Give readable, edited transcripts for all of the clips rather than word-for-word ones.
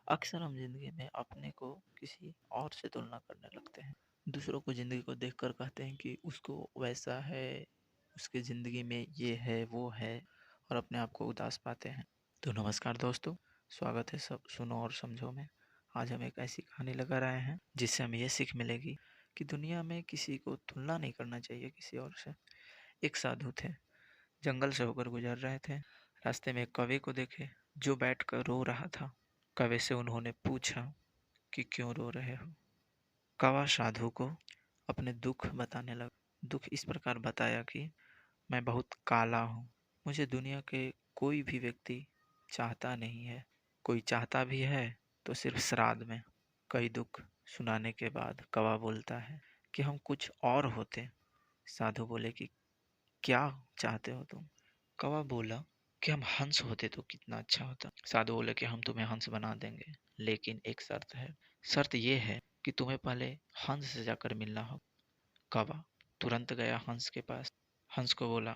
अक्सर हम ज़िंदगी में अपने को किसी और से तुलना करने लगते हैं। दूसरों को ज़िंदगी को देखकर कहते हैं कि उसको वैसा है, उसकी ज़िंदगी में ये है, वो है और अपने आप को उदास पाते हैं। तो नमस्कार दोस्तों, स्वागत है सब सुनो और समझो में। आज हम एक ऐसी कहानी लेकर आए हैं जिससे हमें ये सीख मिलेगी कि दुनिया में किसी को तुलना नहीं करना चाहिए किसी और से। एक साधु थे, जंगल से होकर गुजर रहे थे। रास्ते में एक कौवे को देखे जो बैठकर रो रहा था। कौवे से उन्होंने पूछा कि क्यों रो रहे हो। कौवा साधु को अपने दुख बताने लगा। दुख इस प्रकार बताया कि मैं बहुत काला हूँ, मुझे दुनिया के कोई भी व्यक्ति चाहता नहीं है, कोई चाहता भी है तो सिर्फ श्राद्ध में। कई दुख सुनाने के बाद कौवा बोलता है कि हम कुछ और होते। साधु बोले कि क्या चाहते हो तुम? कौवा बोला कि हम हंस होते तो कितना अच्छा होता। साधु बोले कि हम तुम्हें हंस बना देंगे, लेकिन एक शर्त है। शर्त ये है कि तुम्हें पहले हंस से जाकर मिलना हो। कौवा तुरंत गया हंस के पास। हंस को बोला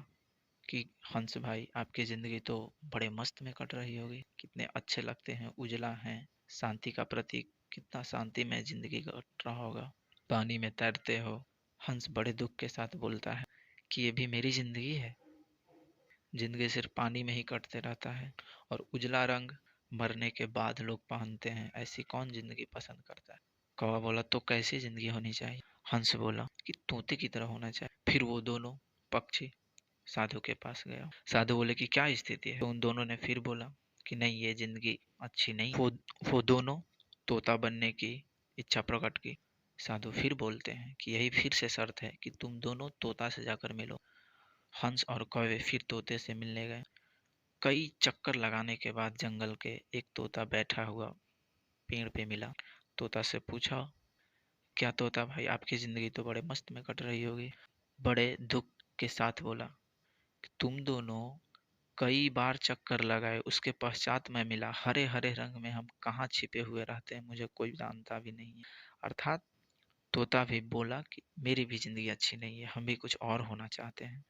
कि हंस भाई, आपकी जिंदगी तो बड़े मस्त में कट रही होगी, कितने अच्छे लगते हैं, उजला हैं, शांति का प्रतीक, कितना शांति में जिंदगी कट रहा होगा, पानी में तैरते हो। हंस बड़े दुख के साथ बोलता है कि ये भी मेरी जिंदगी है, जिंदगी सिर्फ पानी में ही कटते रहता है और उजला रंग मरने के बाद लोग पहनते हैं, ऐसी कौन जिंदगी पसंद करता है। कौवा बोला तो कैसी जिंदगी होनी चाहिए? हंस बोला कि तोते की तरह होना चाहिए। फिर वो दोनों पक्षी साधु के पास गया। साधु बोले कि क्या स्थिति है? तो उन दोनों ने फिर बोला कि नहीं, ये जिंदगी अच्छी नहीं। वो दोनों तोता बनने की इच्छा प्रकट की। साधु फिर बोलते हैं कि यही फिर से शर्त है कि तुम दोनों तोता से जाकर मिलो। हंस और कौवे फिर तोते से मिलने गए। कई चक्कर लगाने के बाद जंगल के एक तोता बैठा हुआ पेड़ पे मिला। तोता से पूछा, क्या तोता भाई, आपकी जिंदगी तो बड़े मस्त में कट रही होगी। बड़े दुख के साथ बोला कि तुम दोनों कई बार चक्कर लगाए, उसके पश्चात मैं मिला। हरे हरे रंग में हम कहाँ छिपे हुए रहते हैं, मुझे कोई जानता भी नहीं है। अर्थात तोता भी बोला कि मेरी भी जिंदगी अच्छी नहीं है, हम भी कुछ और होना चाहते हैं।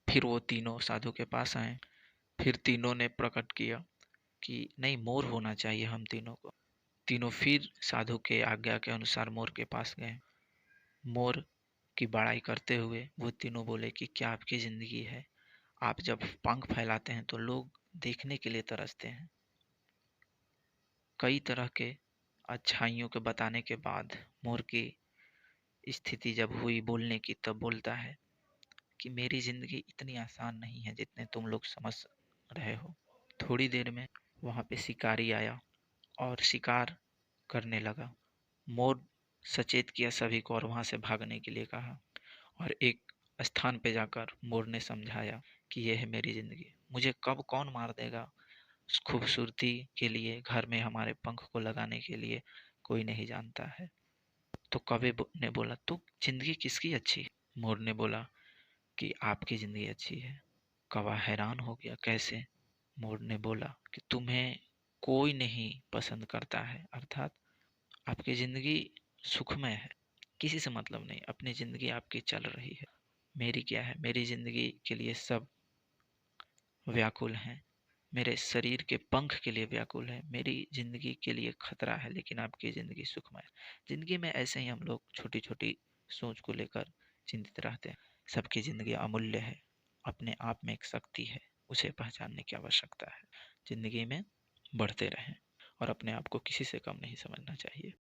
फिर वो तीनों साधु के पास आए। फिर तीनों ने प्रकट किया कि नहीं, मोर होना चाहिए हम तीनों को। तीनों फिर साधु के आज्ञा के अनुसार मोर के पास गए। मोर की बड़ाई करते हुए वो तीनों बोले कि क्या आपकी जिंदगी है, आप जब पंख फैलाते हैं तो लोग देखने के लिए तरसते हैं। कई तरह के अच्छाइयों के बताने के बाद मोर की स्थिति जब हुई बोलने की, तब बोलता है कि मेरी जिंदगी इतनी आसान नहीं है जितने तुम लोग समझ रहे हो। थोड़ी देर में वहां पे शिकारी आया और शिकार करने लगा। मोर सचेत किया सभी को और वहां से भागने के लिए कहा। और एक स्थान पे जाकर मोर ने समझाया कि यह है मेरी जिंदगी, मुझे कब कौन मार देगा, उस खूबसूरती के लिए घर में हमारे पंख को लगाने के लिए कोई नहीं जानता है। तो कौवे ने बोला तो जिंदगी किसकी अच्छी है? मोर ने बोला कि आपकी जिंदगी अच्छी है। कौवा हैरान हो गया, कैसे? मोर ने बोला कि तुम्हें कोई नहीं पसंद करता है, अर्थात आपकी जिंदगी सुखमय है, किसी से मतलब नहीं, अपनी जिंदगी आपकी चल रही है। मेरी क्या है, मेरी जिंदगी के लिए सब व्याकुल हैं, मेरे शरीर के पंख के लिए व्याकुल है, मेरी जिंदगी के लिए खतरा है, लेकिन आपकी जिंदगी सुखमय है। जिंदगी में ऐसे ही हम लोग छोटी छोटी सोच को लेकर चिंतित रहते हैं। सबकी जिंदगी अमूल्य है, अपने आप में एक शक्ति है, उसे पहचानने की आवश्यकता है। जिंदगी में बढ़ते रहें और अपने आप को किसी से कम नहीं समझना चाहिए।